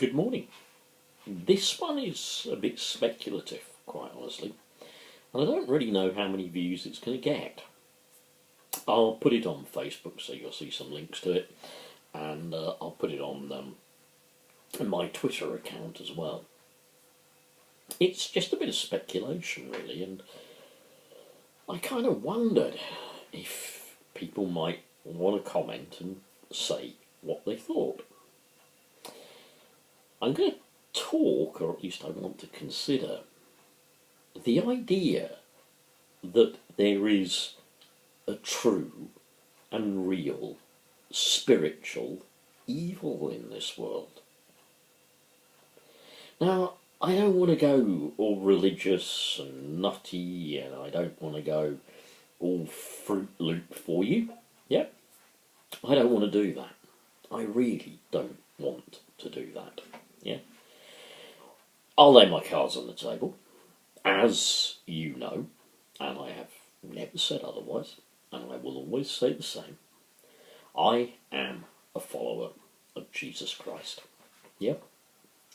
Good morning. This one is a bit speculative, quite honestly, and I don't really know how many views it's going to get. I'll put it on Facebook so you'll see some links to it, and I'll put it on my Twitter account as well. It's just a bit of speculation, really, and I kind of wondered if people might want to comment and say what they thought. I'm going to talk, or at least I want to consider, the idea that there is a true and real spiritual evil in this world. Now, I don't want to go all religious and nutty, and I don't want to go all Fruit Loop for you. Yeah, I don't want to do that. I really don't want to do that. Yeah, I'll lay my cards on the table, as you know, and I have never said otherwise, and I will always say the same. I am a follower of Jesus Christ. Yeah,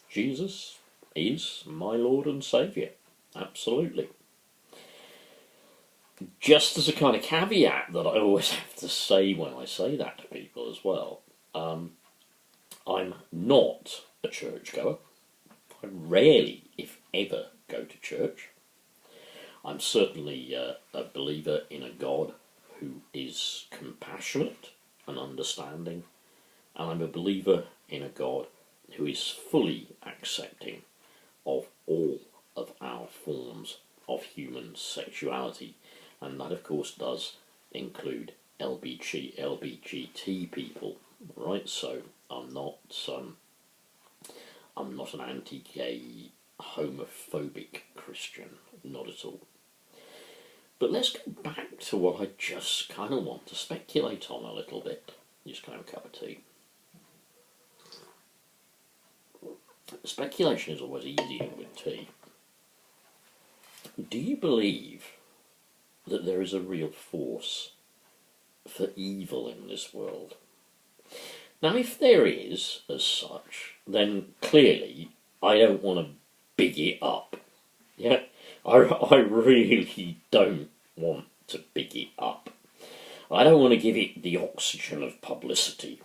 Jesus is my Lord and Saviour, absolutely. Just as a kind of caveat that I always have to say when I say that to people as well, I'm not a churchgoer. I rarely, if ever, go to church. I'm certainly a believer in a God who is compassionate and understanding, and I'm a believer in a God who is fully accepting of all of our forms of human sexuality, and that of course does include LGBT people, right? So I'm not an anti-gay, homophobic Christian, not at all. But let's go back to what I just kind of want to speculate on a little bit. Just kind of a cup of tea. Speculation is always easier with tea. Do you believe that there is a real force for evil in this world? Now, if there is, as such, then clearly I don't want to big it up. Yeah, I really don't want to big it up. I don't want to give it the oxygen of publicity,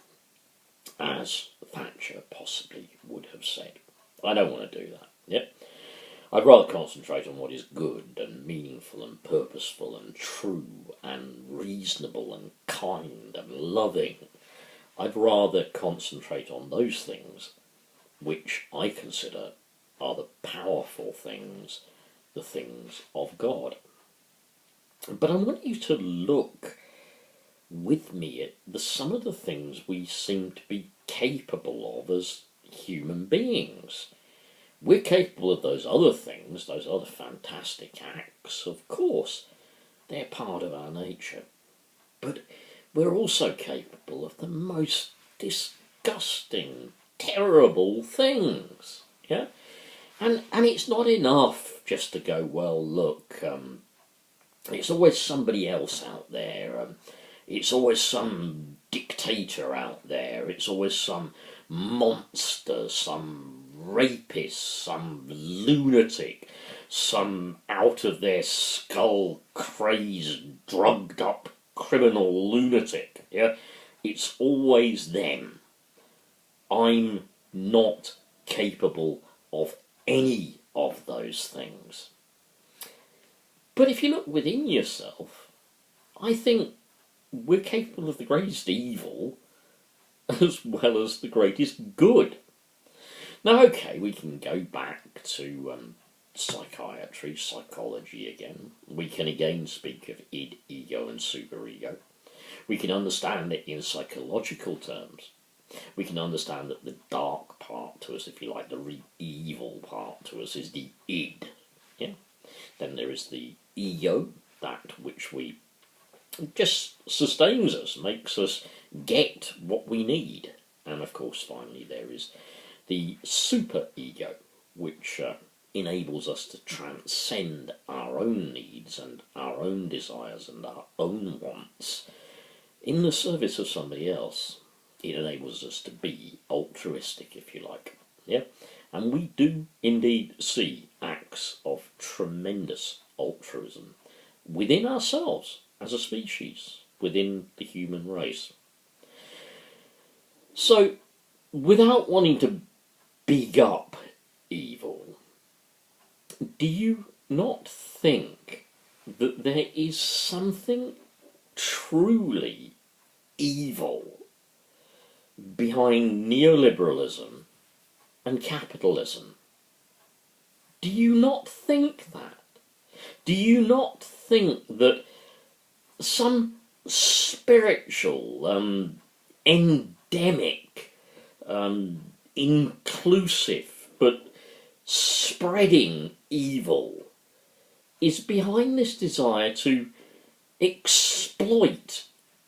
as Thatcher possibly would have said. I don't want to do that. Yeah, I'd rather concentrate on what is good and meaningful and purposeful and true and reasonable and kind and loving. I'd rather concentrate on those things which I consider are the powerful things, the things of God. But I want you to look with me at some of the things we seem to be capable of as human beings. We're capable of those other things, those other fantastic acts, of course. They're part of our nature. But we're also capable of the most disgusting, terrible things. Yeah? And it's not enough just to go, well, look, it's always somebody else out there. It's always some dictator out there. It's always some monster, some rapist, some lunatic, some out of their skull crazed, drugged up criminal lunatic. Yeah, it's always them. I'm not capable of any of those things. But if you look within yourself, I think we're capable of the greatest evil as well as the greatest good. Now, okay, we can go back to psychiatry, psychology again. We can again speak of id, ego and superego. We can understand it in psychological terms. We can understand that the dark part to us, if you like, the evil part to us is the id. Yeah. Then there is the ego, that which we just sustains us, makes us get what we need. And of course, finally, there is the superego, which enables us to transcend our own needs and our own desires and our own wants in the service of somebody else. It enables us to be altruistic, if you like. Yeah. And we do indeed see acts of tremendous altruism within ourselves as a species, within the human race. So, without wanting to big up evil, do you not think that there is something truly evil behind neoliberalism and capitalism? Do you not think that? Do you not think that some spiritual, endemic, inclusive, but spreading evil is behind this desire to exploit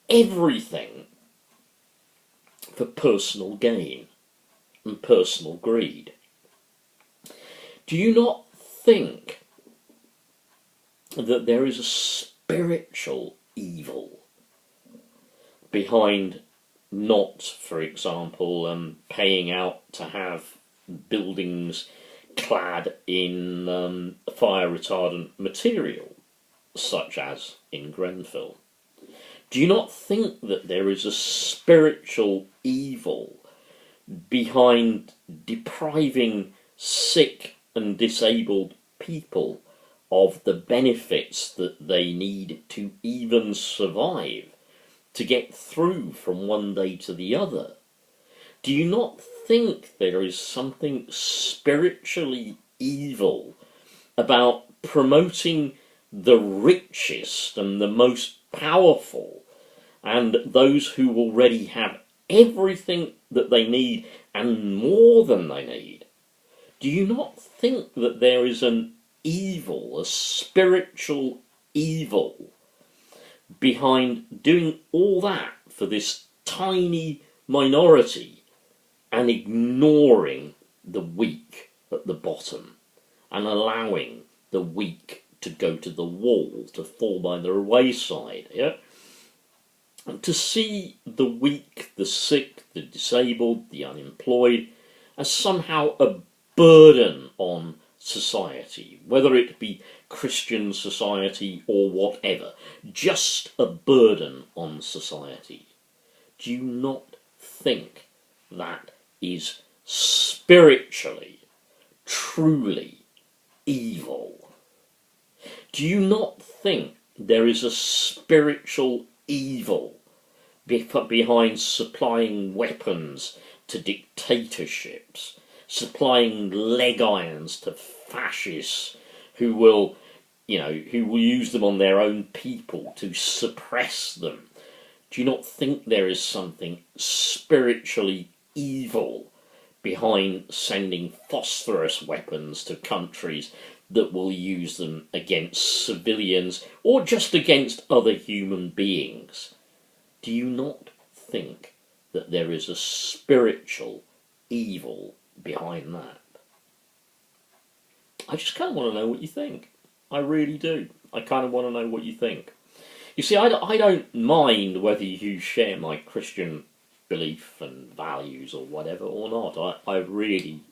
everything for personal gain and personal greed? Do you not think that there is a spiritual evil behind not, for example, paying out to have buildings clad in fire retardant material, such as in Grenfell? Do you not think that there is a spiritual evil behind depriving sick and disabled people of the benefits that they need to even survive, to get through from one day to the other? Do you not think there is something spiritually evil about promoting the richest and the most powerful and those who already have everything that they need and more than they need? Do you not think that there is an evil, a spiritual evil, behind doing all that for this tiny minority and ignoring the weak at the bottom and allowing the weak to go to the wall, to fall by the wayside? Yeah? And to see the weak, the sick, the disabled, the unemployed as somehow a burden on society, whether it be Christian society or whatever, just a burden on society. Do you not think that is spiritually, truly evil? Do you not think there is a spiritual evil behind supplying weapons to dictatorships, supplying leg irons to fascists who will use them on their own people to suppress them? Do you not think there is something spiritually evil behind sending phosphorus weapons to countries that will use them against civilians or just against other human beings? Do you not think that there is a spiritual evil behind that? I just kind of want to know what you think. I really do. I kind of want to know what you think. You see, I don't mind whether you share my Christian belief and values or whatever or not. I really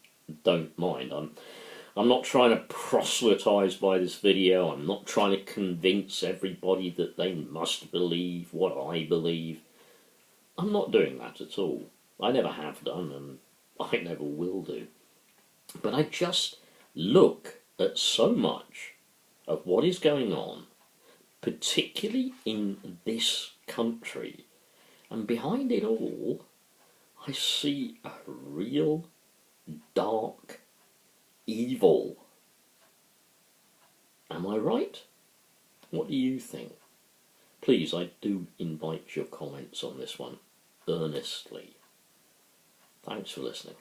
don't mind. I'm not trying to proselytise by this video. I'm not trying to convince everybody that they must believe what I believe. I'm not doing that at all. I never have done, and I never will do. But I just look at so much of what is going on, particularly in this country, and behind it all, I see a real dark evil. Am I right? What do you think? Please, I do invite your comments on this one earnestly. Thanks for listening.